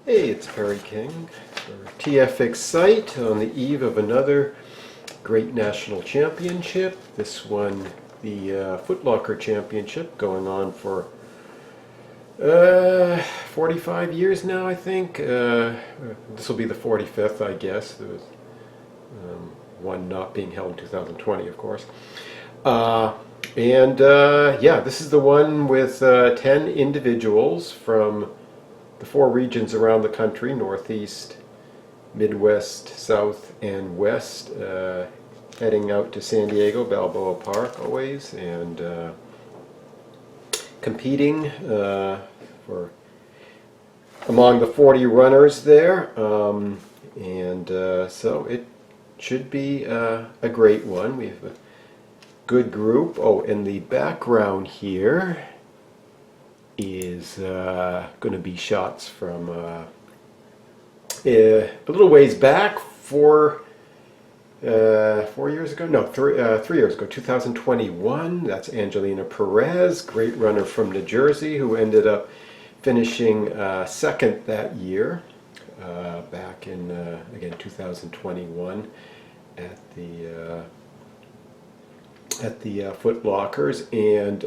Hey, it's Perry King for TF-XCite on the eve of another great national championship. This one, the Foot Locker Championship, going on for 45 years now, I think. This will be the 45th, I guess. There was one not being held in 2020, of course. Yeah, this is the one with 10 individuals from the 4 regions around the country: Northeast, Midwest, South, and West, heading out to San Diego, Balboa Park always, and competing for among the 40 runners there. So it should be a great one. We have a good group. Oh, in the background here is going to be shots from a little ways back, 4 years ago, no, 3 years ago, 2021. That's Angelina Perez, great runner from New Jersey, who ended up finishing second that year, back in, again, 2021 at the Foot Lockers, and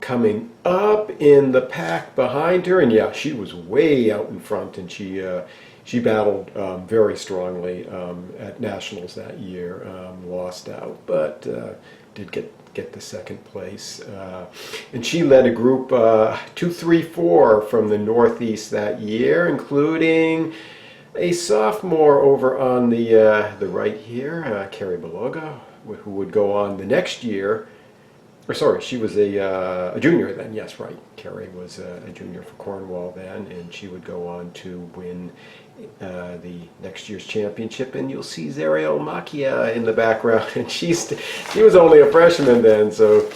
coming up in the pack behind her, and yeah, she was way out in front, and she battled very strongly at Nationals that year. Lost out, but did get the second place, and she led a group 2, 3, 4 from the Northeast that year, including a sophomore over on the right here, Carrie Beloga, who would go on the next year. Or sorry, she was a junior then. Yes, right. Carrie was a junior for Cornwall then, and she would go on to win the next year's championship. And you'll see Zariel Macchia in the background, and she was only a freshman then, so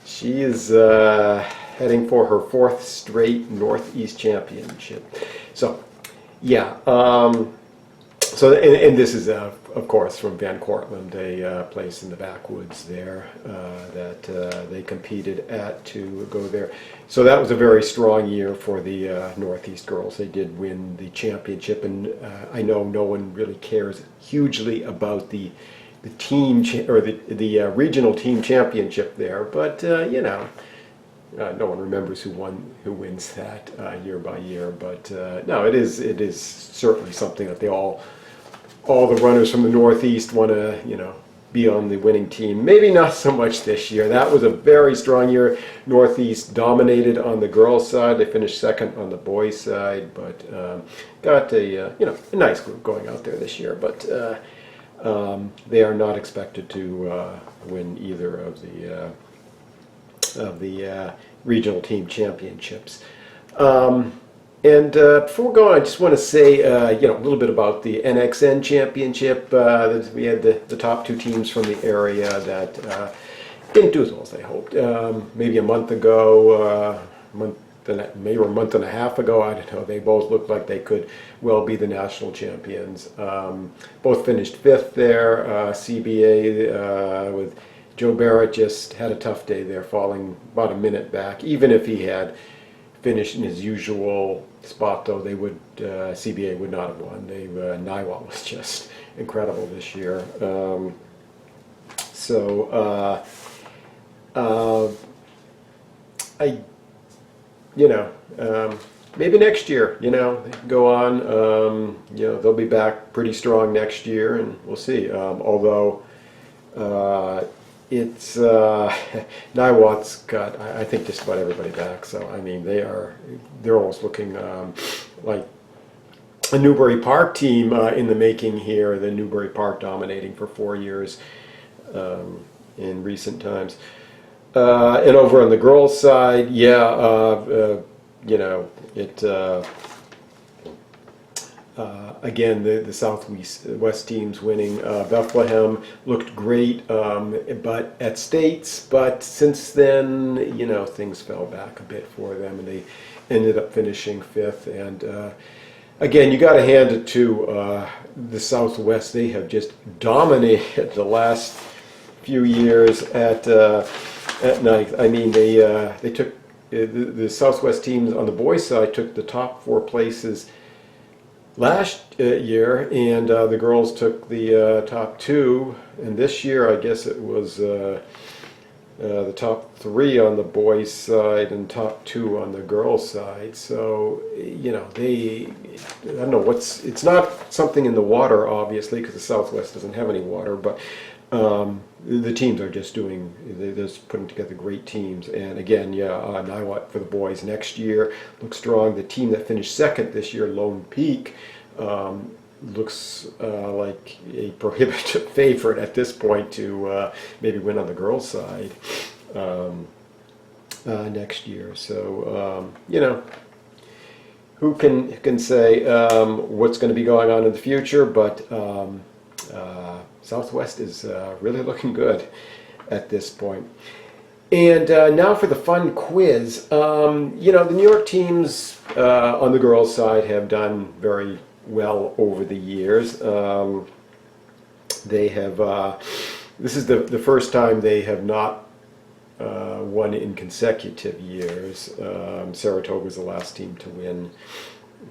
she is heading for her 4th straight Northeast championship. So, yeah. So, and this is, of course, from Van Cortlandt, a place in the backwoods there that they competed at to go there. So that was a very strong year for the Northeast girls. They did win the championship, and I know no one really cares hugely about the team or the regional team championship there, but you know. No one remembers who wins that year by year, but no, it is certainly something that all the runners from the Northeast want to, be on the winning team. Maybe not so much this year. That was a very strong year. Northeast dominated on the girls' side. They finished second on the boys' side, but got a nice group going out there this year. But they are not expected to win either of the regional team championships. And before we go on, I just want to say, a little bit about the NXN Championship. We had the top 2 teams from the area that didn't do as well as they hoped. Maybe a month ago, maybe a month and a half ago, I don't know, they both looked like they could well be the national champions. Both finished 5th there. CBA with Joe Barrett just had a tough day there, falling about a minute back. Even if he had finished in his usual spot, though, CBA would not have won. Niwot was just incredible this year. Maybe next year, they can go on. They'll be back pretty strong next year, and we'll see. Although it's Niwot's got, I think, just about everybody back. So I mean, they're almost looking like a Newbury Park team in the making here. The Newbury Park dominating for 4 years in recent times. And over on the girls' side, again, the Southwest teams winning. Bethlehem looked great, but at States. But since then, things fell back a bit for them, and they ended up finishing 5th. And again, you got to hand it to the Southwest. They have just dominated the last few years at night. I mean, they took the Southwest teams on the boys' side took the top 4 places last year, and the girls took the top two. And this year, I guess it was the top three on the boys' side and top two on the girls' side. So, you know, I don't know it's not something in the water, obviously, because the Southwest doesn't have any water, but the teams are just they're just putting together great teams. And again, Niwot for the boys next year looks strong. The team that finished second this year, Lone Peak, looks like a prohibitive favorite at this point to maybe win on the girls' side next year. So, you know, who can say what's going to be going on in the future, but Southwest is really looking good at this point. And now for the fun quiz. You know, the New York teams on the girls' side have done very well over the years. They have, this is the first time they have not won in consecutive years. Saratoga was the last team to win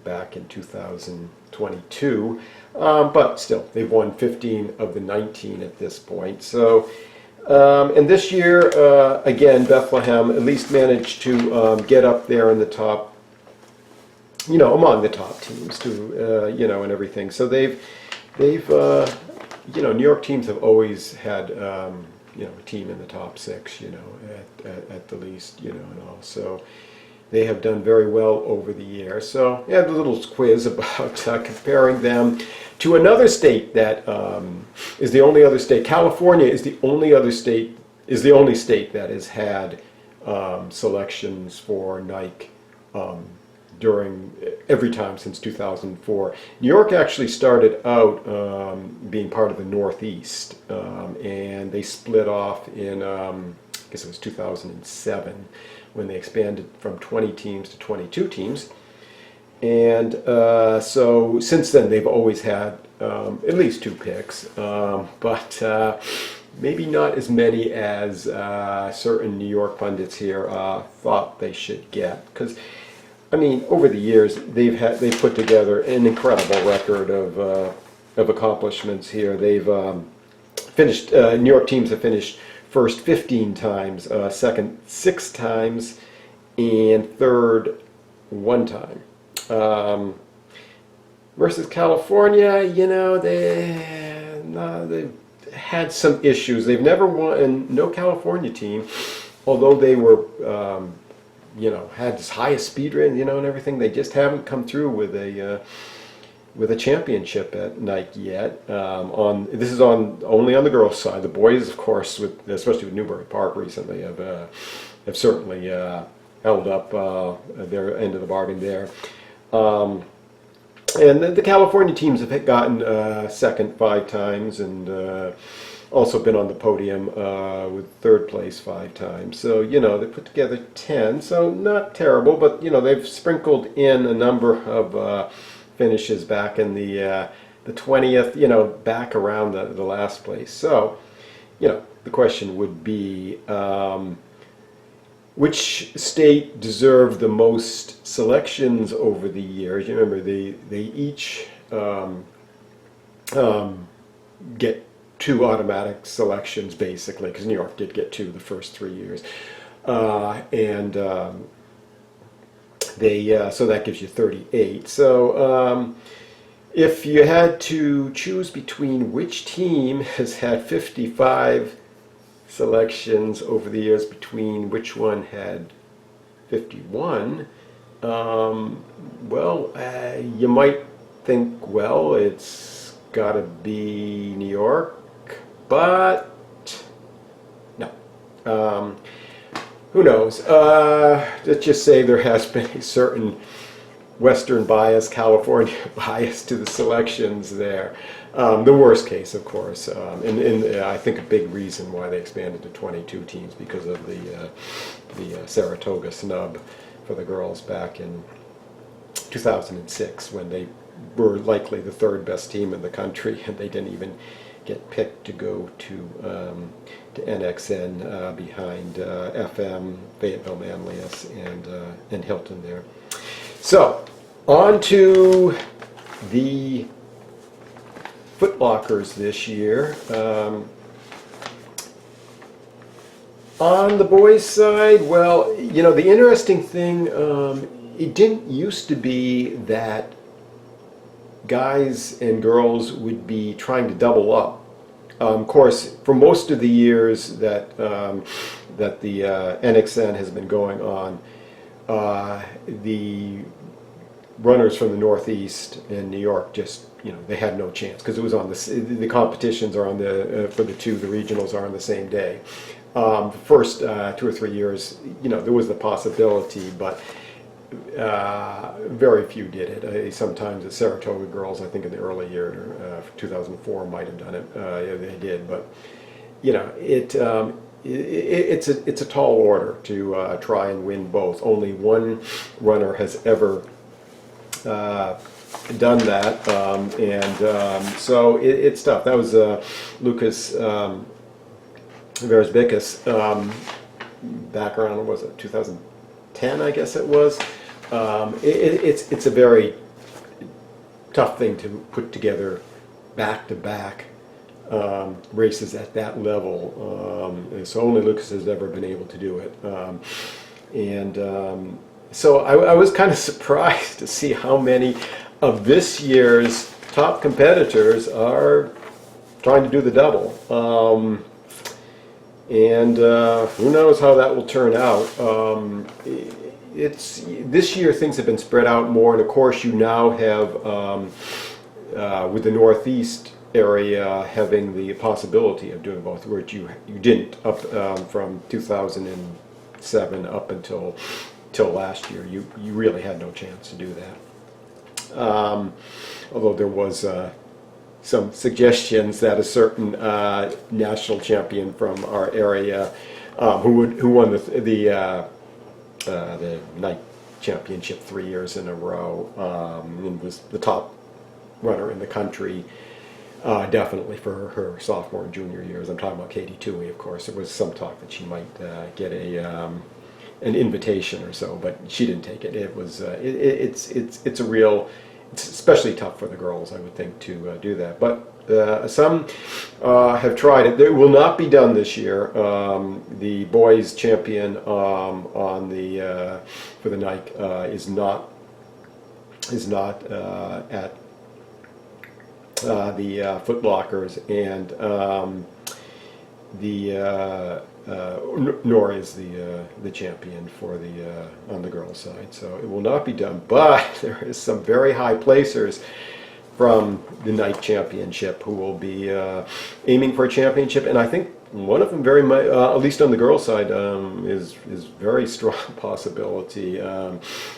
back in 2022. But still, they've won 15 of the 19 at this point. So, and this year, again, Bethlehem at least managed to get up there in the top, you know, among the top teams, too, you know, and everything. So they've, you know, New York teams have always had, you know, a team in the top six, you know, at the least, you know, and all. So they have done very well over the years. So yeah, a little quiz about comparing them to another state that is the only other state. California is the only other state, is the only state that has had selections for Nike during every time since 2004. New York actually started out being part of the Northeast, and they split off in, I guess it was 2007, when they expanded from 20 teams to 22 teams. And so since then they've always had at least two picks, but maybe not as many as certain New York pundits here thought they should get. Because I mean, over the years they've put together an incredible record of accomplishments here. They've finished, New York teams have finished first 15 times, second 6 times, and third 1 time. Versus California, you know, they've had some issues. They've never won, no California team, although they were, you know, had this highest speed rate, you know, and everything. They just haven't come through with a championship at Nike yet. This is only on the girls' side. The boys, of course, especially with Newbury Park recently, have certainly held up their end of the bargain there. And the California teams have gotten second 5 times, and also been on the podium with third place 5 times. So, you know, they put together 10, so not terrible, but, you know, they've sprinkled in a number of finishes back in the 20th, you know, back around the last place. So, you know, the question would be, which state deserved the most selections over the years? You remember, they each get 2 automatic selections, basically, because New York did get 2 the first 3 years. So that gives you 38. So if you had to choose between which team has had 55 selections over the years, between which one had 51, well, you might think, well, it's got to be New York, but no. Who knows? Let's just say there has been a certain Western bias, California bias to the selections there. The worst case, of course, and I think a big reason why they expanded to 22 teams, because of the Saratoga snub for the girls back in 2006, when they were likely the 3rd best team in the country, and they didn't even get picked to go to NXN behind FM, Fayetteville, Manlius, and Hilton there. So, on to The footlockers this year. On the boys' side, well, you know, the interesting thing, it didn't used to be that guys and girls would be trying to double up. Of course, for most of the years that that the NXN has been going on, the runners from the Northeast and New York just, you know, they had no chance because it was on the competitions are on the for the regionals are on the same day. The first 2 or 3 years, you know, there was the possibility, but very few did it. Sometimes the Saratoga girls, I think in the early year, 2004 might have done it. Yeah, they did, but you know, it's a tall order to try and win both. Only one runner has ever done that, so it's tough. That was Lucas Versbickus, back around, was it 2010, I guess it was. It's a very tough thing to put together back-to-back races at that level. So only Lucas has ever been able to do it. So I was kind of surprised to see how many of this year's top competitors are trying to do the double. Who knows how that will turn out. This year things have been spread out more, and of course you now have with the Northeast area having the possibility of doing both, which you didn't up from 2007 up until last year. You really had no chance to do that. Although there was some suggestions that a certain national champion from our area, who won the night championship 3 years in a row, and was the top runner in the country, definitely for her sophomore and junior years. I'm talking about Katie Toohey, of course. There was some talk that she might get an invitation or so, but she didn't take it. It was it's a real. It's especially tough for the girls, I would think, to do that. But some have tried it. It will not be done this year. The boys' champion on the for the night is not at the footlockers, and nor is the champion for the on the girls' side. So it will not be done. But there is some very high placers from the night championship who will be aiming for a championship, and I think one of them very much, at least on the girls' side, is very strong possibility,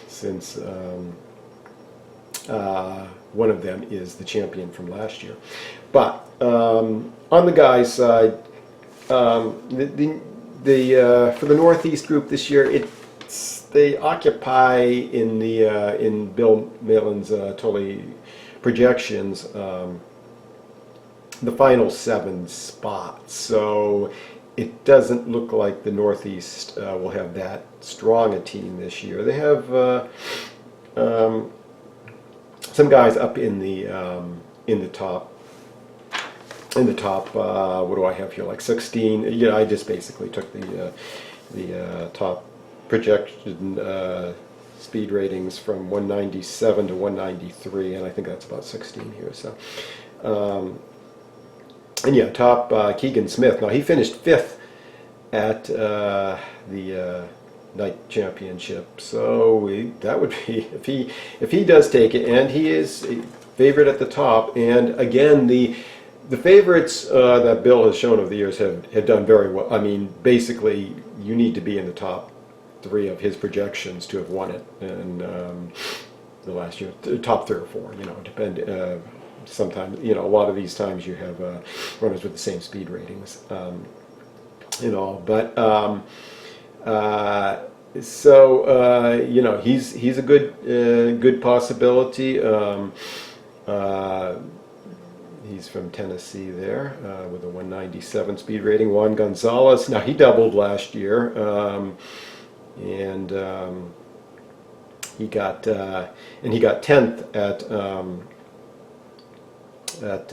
since one of them is the champion from last year. But on the guys' side, for the Northeast group this year, they occupy in Bill Malin's totally projections the final 7 spots. So it doesn't look like the Northeast will have that strong a team this year. They have some guys up in the top. What do I have here? Like 16. Yeah, I just basically took the top projection speed ratings from 197 to 193, and I think that's about 16 here. So, and yeah, top Keegan Smith. Now he finished 5th at the night championship. So that would be, if he does take it, and he is a favorite at the top. And again, the favorites that Bill has shown over the years have done very well. I mean, basically, you need to be in the top 3 of his projections to have won it. And the last year, top 3 or 4, you know, depend. Sometimes, you know, a lot of these times you have runners with the same speed ratings, you know. But you know, he's a good possibility. He's from Tennessee there, with a 197 speed rating. Juan Gonzalez, now he doubled last year, and he got 10th at at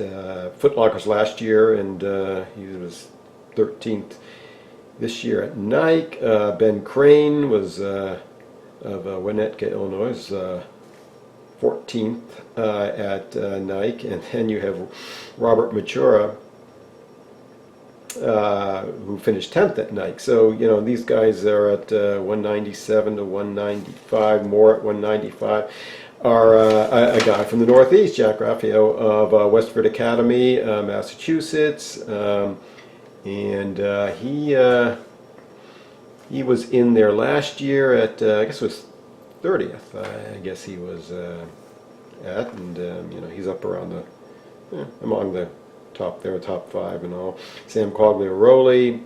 Foot Lockers last year, and he was 13th this year at Nike. Ben Crane was of Winnetka, Illinois, 14th at Nike, and then you have Robert Matura, who finished 10th at Nike. So, you know, these guys are at 197 to 195, more at 195. Are a guy from the Northeast, Jack Raffio of Westford Academy, Massachusetts, and he was in there last year at, I guess it was 30th, I guess he was at, and you know, he's up around the, among the top there, top 5 and all. Sam Quagliaroli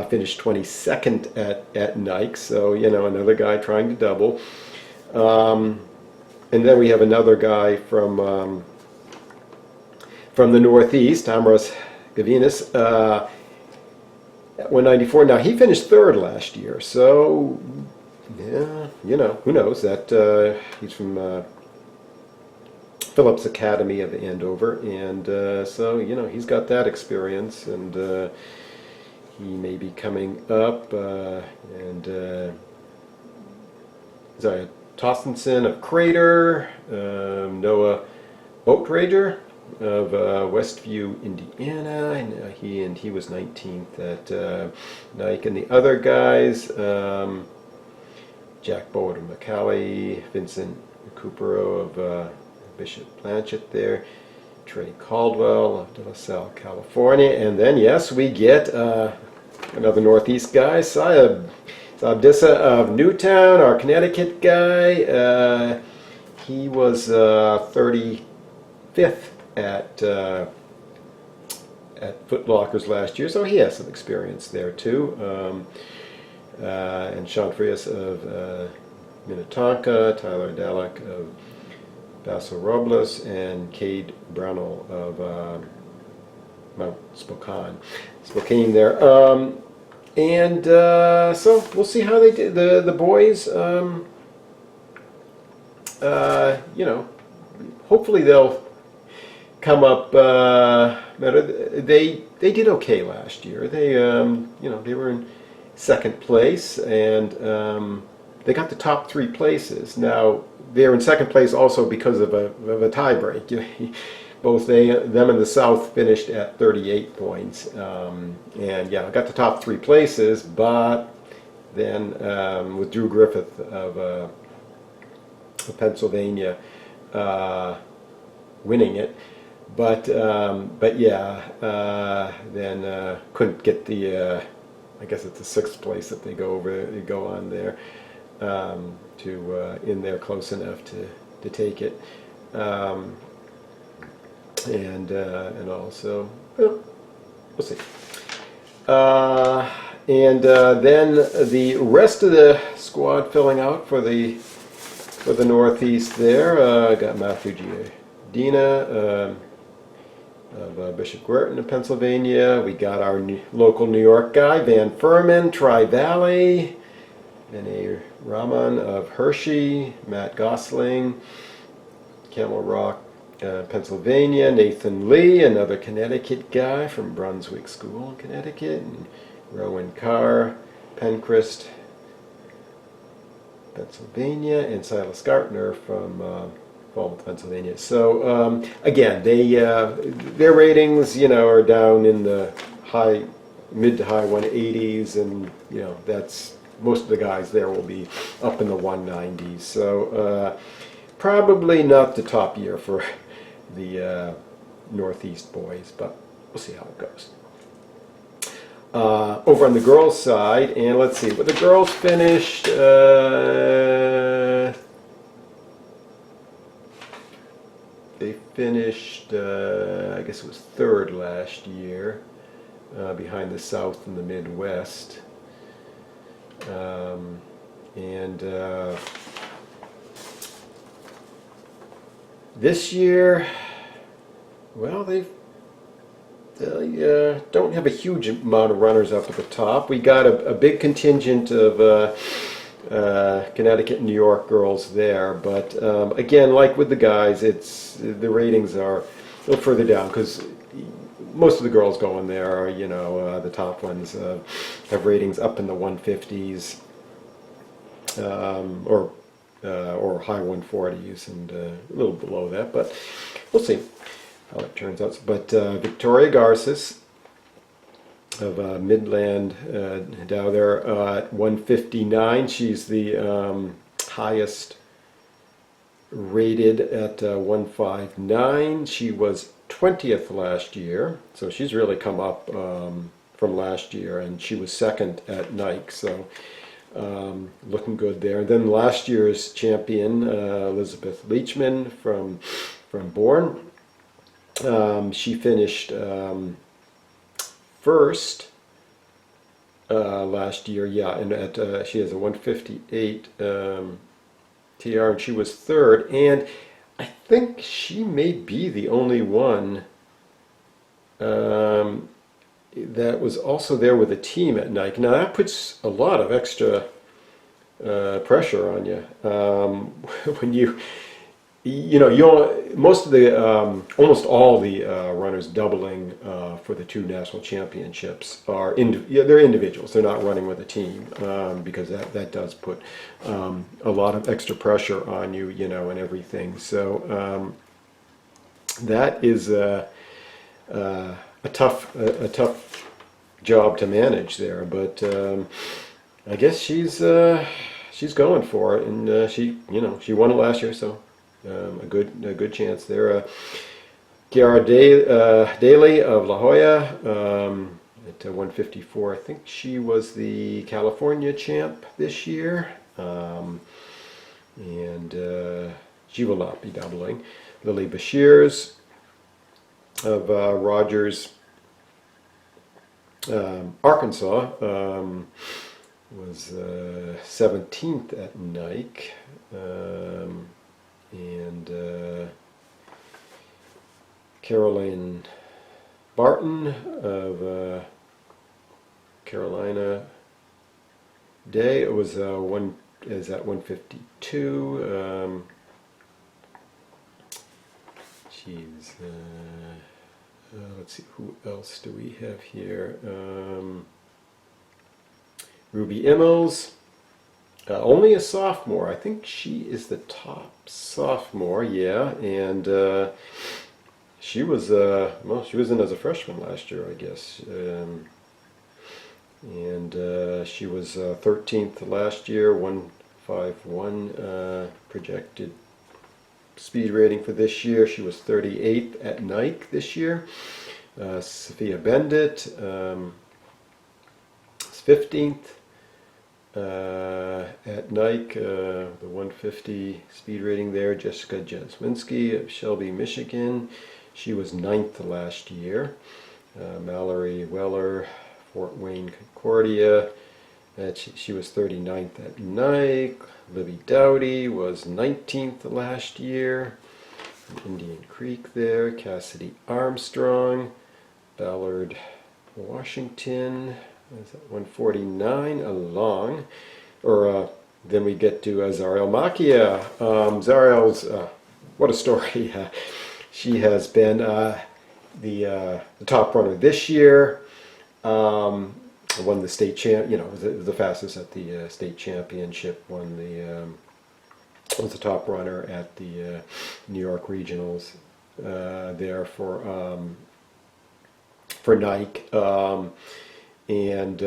finished 22nd at Nike, so, you know, another guy trying to double. And then we have another guy from the Northeast, Amras Gavinas, at 194. Now, he finished 3rd last year, so, yeah, you know, who knows? That he's from Phillips Academy of Andover, and so, you know, he's got that experience, and he may be coming up, and Zaya Tostenson of Crater, Noah Boatrager of Westview, Indiana, and he was 19th at Nike. And the other guys, Jack Bowen of McCallie, Vincent Recupero of Bishop Blanchett there, Trey Caldwell of De La Salle, California, and then, yes, we get another Northeast guy, Dissa of Newtown, our Connecticut guy. He was 35th at Foot Lockers last year, so he has some experience there too. And Sean Frias of Minnetonka, Tyler Dalek of Paso Robles, and Cade Brownell of Mount Spokane there. And so we'll see how they do. The boys, you know, hopefully they'll come up better. They did okay last year. They you know, they were in 2nd place, and they got the top 3 places. Now they're in 2nd place also because of a tie break. Both them and the South finished at 38 points, and yeah, got the top 3 places, but then with Drew Griffith of Pennsylvania winning it, but yeah, then couldn't get the I guess it's the 6th place that they go on there to in there close enough to take it. And also, well, we'll see. And then the rest of the squad filling out for the Northeast there. Got Matthew Giardina of Bishop Guertin of Pennsylvania. We got our local New York guy, Van Furman, Tri-Valley. Vinay Raman of Hershey. Matt Gosling, Camel Rock, Pennsylvania. Nathan Lee, another Connecticut guy from Brunswick School in Connecticut. And Rowan Carr, Pencrest, Pennsylvania, and Silas Gartner from Falmouth, Pennsylvania. So again, their ratings, you know, are down in the mid to high 180s, and you know, that's most of the guys there will be up in the 190s. So probably not the top year for the Northeast boys, but we'll see how it goes. Over on the girls' side, and let's see, but the girls finished. They finished, I guess it was 3rd last year, behind the South and the Midwest. And this year, well, they don't have a huge amount of runners up at the top. We got a big contingent of Connecticut and New York girls there. But again, like with the guys, the ratings are a little further down because most of the girls going there are, the top ones have ratings up in the 150s or high 140s and a little below that. But we'll see how it turns out. But Victoria Garces of Midland down there at 159. She's the highest rated at 159. She was 20th last year, so she's really come up from last year, and she was second at Nike, so looking good there. And then last year's champion, Elizabeth Leachman from Bourne, she finished first last year, and she has a 158 TR, and she was third, and I think she may be the only one that was also there with a team at Nike. Now that puts a lot of extra pressure on you when most of the almost all the runners doubling for the two national championships are they're individuals. They're not running with a team because that does put a lot of extra pressure on you, and everything. So that is a tough job to manage there. But I guess she's going for it, and she won it last year, so. A good chance there. Kiara Daly of La Jolla at 154. I think she was the California champ this year, and she will not be doubling. Lily Bashirs of Rogers, Arkansas, was 17th at Nike. And Caroline Barton of Carolina Day, it was at 152. Let's see, who else do we have here? Ruby Immels. Only a sophomore. I think she is the top sophomore, yeah, and she was in as a freshman last year, I guess, and she was 13th last year, 151 projected speed rating for this year. She was 38th at Nike this year. Sophia Bendit is 15th. At Nike, the 150 speed rating there. Jessica Jasminski of Shelby, Michigan. She was 9th last year. Mallory Weller, Fort Wayne Concordia. She was 39th at Nike. Libby Dowdy was 19th last year. Indian Creek there. Cassidy Armstrong, Ballard, Washington. Is that 149 along, or then we get to Zariel Makia. Zariel's what a story! She has been the top runner this year. Won the state was the fastest at the state championship. Was the top runner at the New York regionals there for Nike. And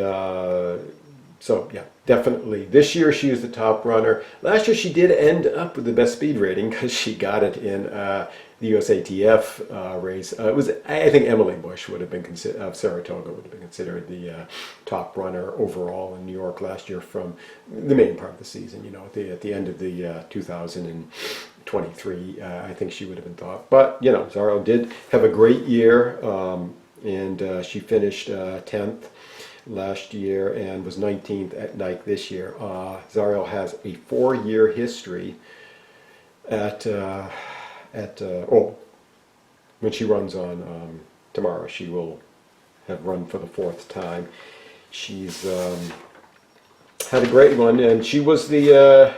so, yeah, definitely. This year she was the top runner. Last year she did end up with the best speed rating because she got it in the USATF race. It was, I think, Emily Bush would have been of Saratoga would have been considered the top runner overall in New York last year from the main part of the season. At the end of the 2023, I think she would have been thought. But Zariel did have a great year, and she finished 10th. Last year and was 19th at Nike this year. Zariel has a 4-year history when she runs on tomorrow, she will have run for the 4th time. She's had a great one, and she was the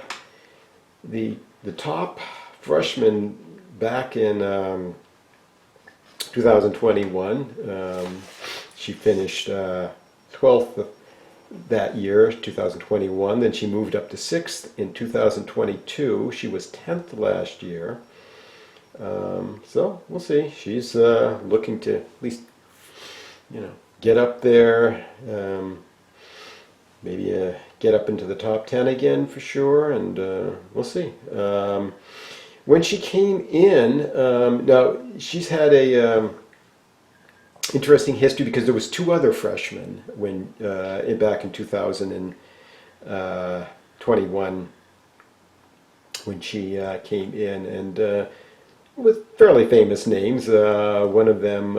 top freshman back in 2021. She finished 12th that year, 2021. Then she moved up to 6th in 2022. She was 10th last year. So we'll see. She's looking to at least, get up there. Maybe get up into the top 10 again for sure, and we'll see. When she came in, now she's had a interesting history because there was two other freshmen when back in 2021 when she came in, and with fairly famous names. One of them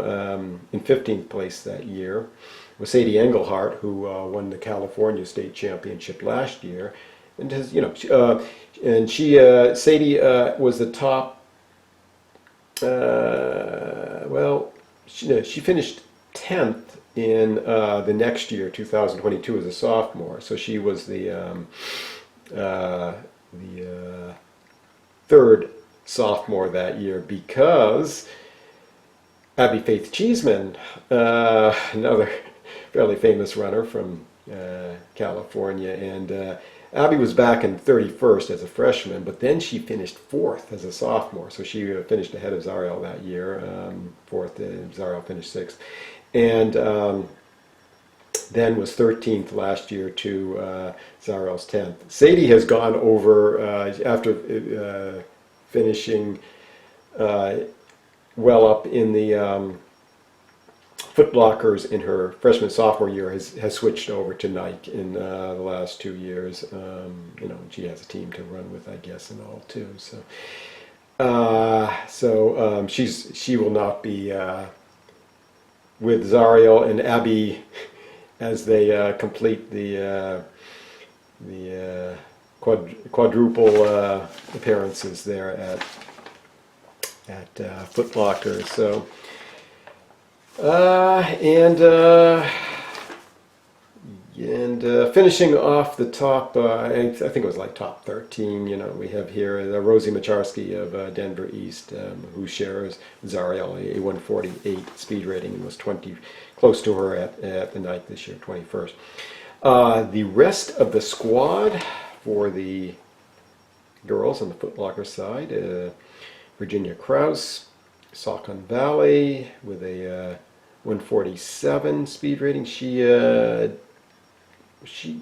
in 15th place that year was Sadie Engelhardt, who won the California State Championship last year, and has, Sadie was the top. She finished 10th in the next year, 2022, as a sophomore. So she was the third sophomore that year, because Abby Faith Cheeseman, another fairly famous runner from California, and Abby was back in 31st as a freshman, but then she finished 4th as a sophomore, so she finished ahead of Zariel that year, 4th, Zariel finished 6th, and then was 13th last year to Zariel's 10th. Sadie has gone over, after finishing well up in the foot blockers in her freshman sophomore year, has switched over to Nike in the last 2 years. She has a team to run with, I guess, and all too. So she will not be with Zariel and Abby as they complete the quadruple appearances there at Foot Locker. So. Finishing off the top, I think it was like top 13. We have here Rosie Macharski of Denver East, who shares Zariel a 148 speed rating and was close to her at the night this year, 21st. The rest of the squad for the girls on the Foot Locker side: Virginia Krause, Saucon Valley with a 147 speed rating. She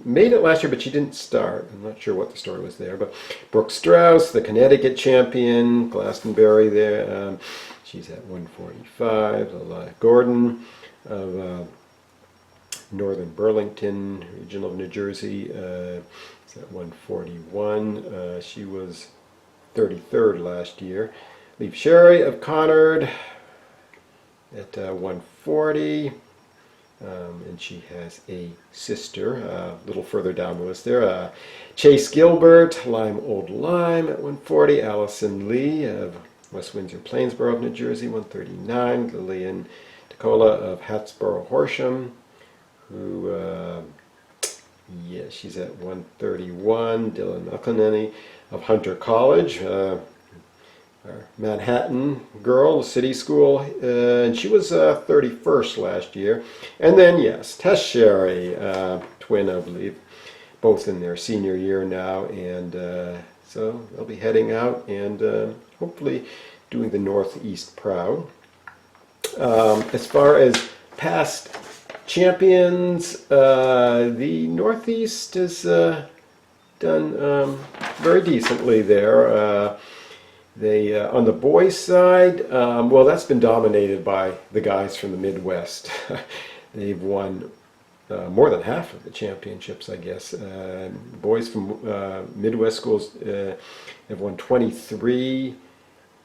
made it last year, but she didn't start. I'm not sure what the story was there. But Brooke Strauss, the Connecticut champion, Glastonbury there, she's at 145. Lila Gordon of Northern Burlington, region of New Jersey, is at 141. She was 33rd last year. Leaf Sherry of Conard at 140, and she has a sister a little further down the list there. Chase Gilbert, Old Lyme at 140. Allison Lee of West Windsor Plainsboro of New Jersey, 139. Lillian DeCola of Hattsboro Horsham, who she's at 131. Dylan McElhenney of Hunter College, our Manhattan girl, city school, and she was 31st last year. And then, yes, Tess Sherry, twin, I believe, both in their senior year now, and so they'll be heading out and hopefully doing the Northeast proud. As far as past champions, the Northeast has done very decently there. They on the boys' side, well, that's been dominated by the guys from the Midwest. They've won more than half of the championships, I guess. Boys from Midwest schools have won 23.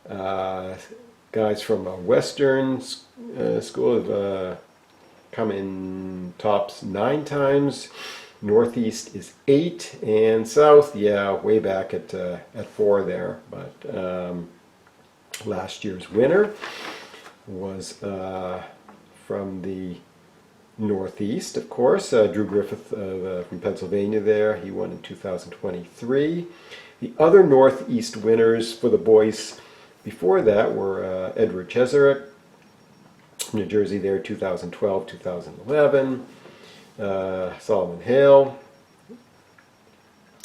Guys from Western school have come in tops 9 times. Northeast is 8, and South, way back at 4 there. But last year's winner was from the Northeast, of course, Drew Griffith from Pennsylvania there. He won in 2023. The other Northeast winners for the boys before that were Edward Cheserek from New Jersey there, 2012, 2011. Solomon Hale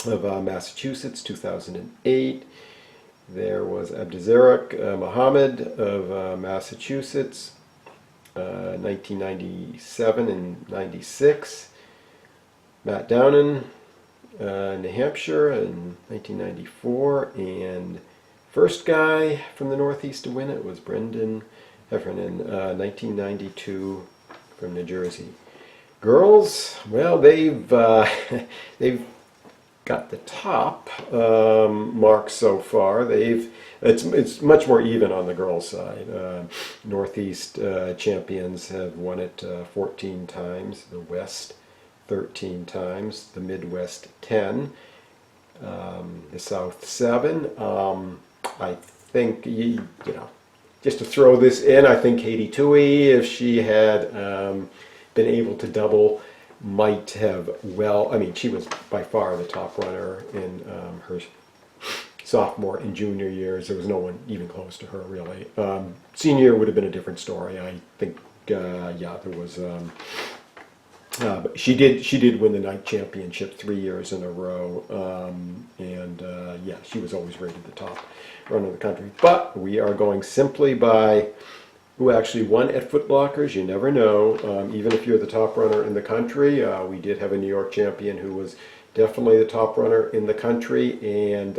of Massachusetts, 2008. There was Abdizarek Mohammed of Massachusetts, 1997 and 96. Matt Downen, New Hampshire in 1994. And first guy from the Northeast to win it was Brendan Heffernan in 1992 from New Jersey. Girls, well, they've got the top marks so far. It's much more even on the girls' side. Northeast champions have won it 14 times. The West 13 times. The Midwest 10. The South 7. I think just to throw this in, I think Katie Toohey, if she had been able to double, might have she was by far the top runner in her sophomore and junior years. There was no one even close to her, really. Senior year would have been a different story. I think, there was. But she did win the night championship 3 years in a row, she was always rated the top runner of the country. But we are going simply by who actually won at Foot Lockers. You never know. Even if you're the top runner in the country, we did have a New York champion who was definitely the top runner in the country, and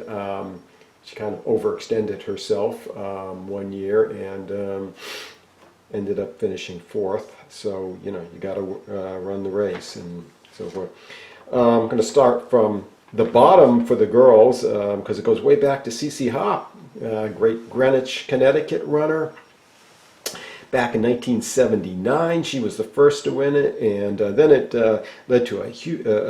she kind of overextended herself one year and ended up finishing fourth. So you got to run the race and so forth. I'm going to start from the bottom for the girls because it goes way back to CeCe Hopp, great Greenwich, Connecticut runner. Back in 1979, she was the first to win it, and then it led to a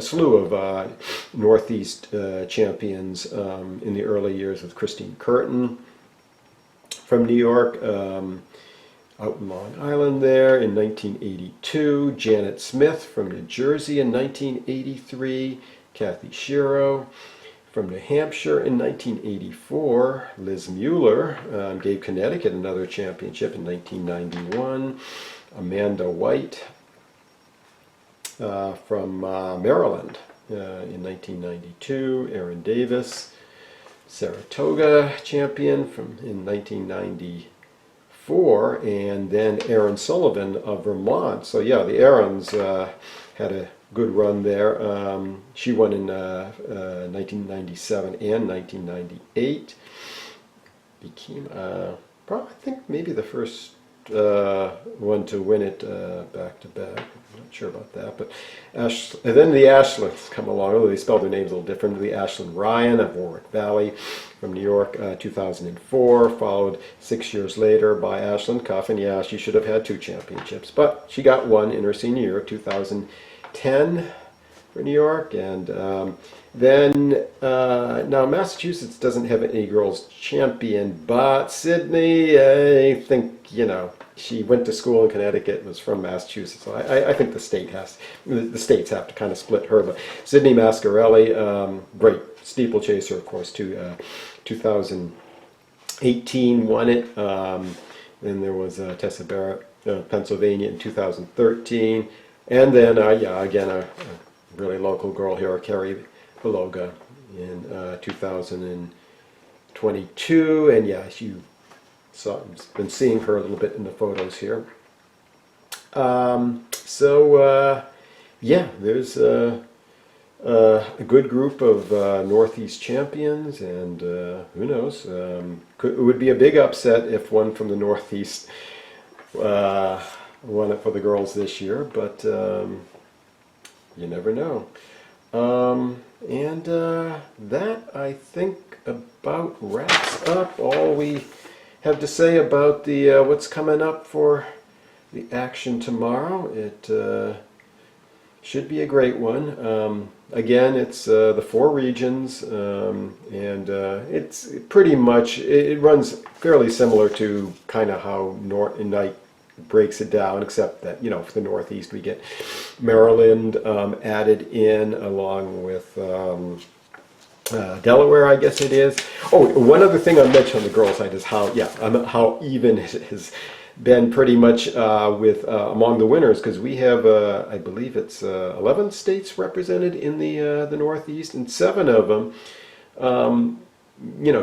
slew of Northeast champions in the early years with Christine Curtin from New York, out in Long Island there in 1982, Janet Smith from New Jersey in 1983, Kathy Shiro from New Hampshire in 1984, Liz Mueller gave Connecticut another championship in 1991, Amanda White from Maryland in 1992, Erin Davis, Saratoga champion in 1994, and then Erin Sullivan of Vermont. So yeah, the Erins had a good run there. She won in 1997 and 1998. Became probably, I think, maybe the first one to win it back to back. I'm not sure about that, but and then the Ashlands come along. Oh, they spelled their names a little differently. Ashlyn Ryan of Warwick Valley from New York, 2004, followed 6 years later by Ashlyn Cuff. Yeah, she should have had 2 championships, but she got one in her senior year, 2010 for New York. And then now Massachusetts doesn't have any girls champion, but Sydney, I think, she went to school in Connecticut, was from Massachusetts. So I think the states have to kind of split her. But Sydney Mascarelli, great steeplechaser, of course, 2018 won it. Then there was Tessa Barrett, Pennsylvania in 2013. And then, again, a really local girl here, Carrie Beloga in 2022. And yeah, you've been seeing her a little bit in the photos here. There's a good group of Northeast champions, and who knows, it would be a big upset if one from the Northeast won it for the girls this year, but you never know. That, I think, about wraps up all we have to say about the what's coming up for the action tomorrow. It should be a great one. Again, it's the 4 regions, and it's pretty much, it runs fairly similar to kind of how night breaks it down, except that, for the Northeast we get Maryland added in along with Delaware, I guess it is. Oh, one other thing I mentioned on the girls' side is how even it has been pretty much with among the winners, because we have I believe it's 11 states represented in the Northeast, and 7 of them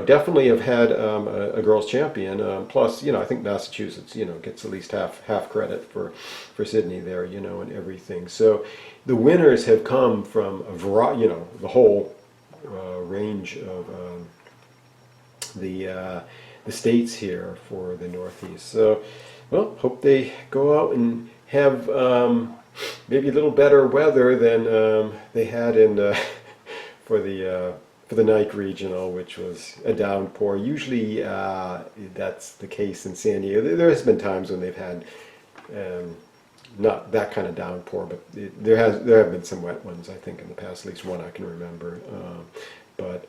definitely have had a girls' champion. Plus, I think Massachusetts, gets at least half credit for Sydney there, and everything. So the winners have come from a variety, the whole range of the states here for the Northeast. So, well, hope they go out and have maybe a little better weather than they had in for the Nike Regional, which was a downpour. Usually that's the case in San Diego. There has been times when they've had not that kind of downpour, but there have been some wet ones, I think, in the past, at least one I can remember. But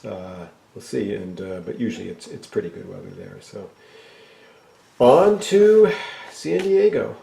we'll see. But usually it's pretty good weather there. So on to San Diego.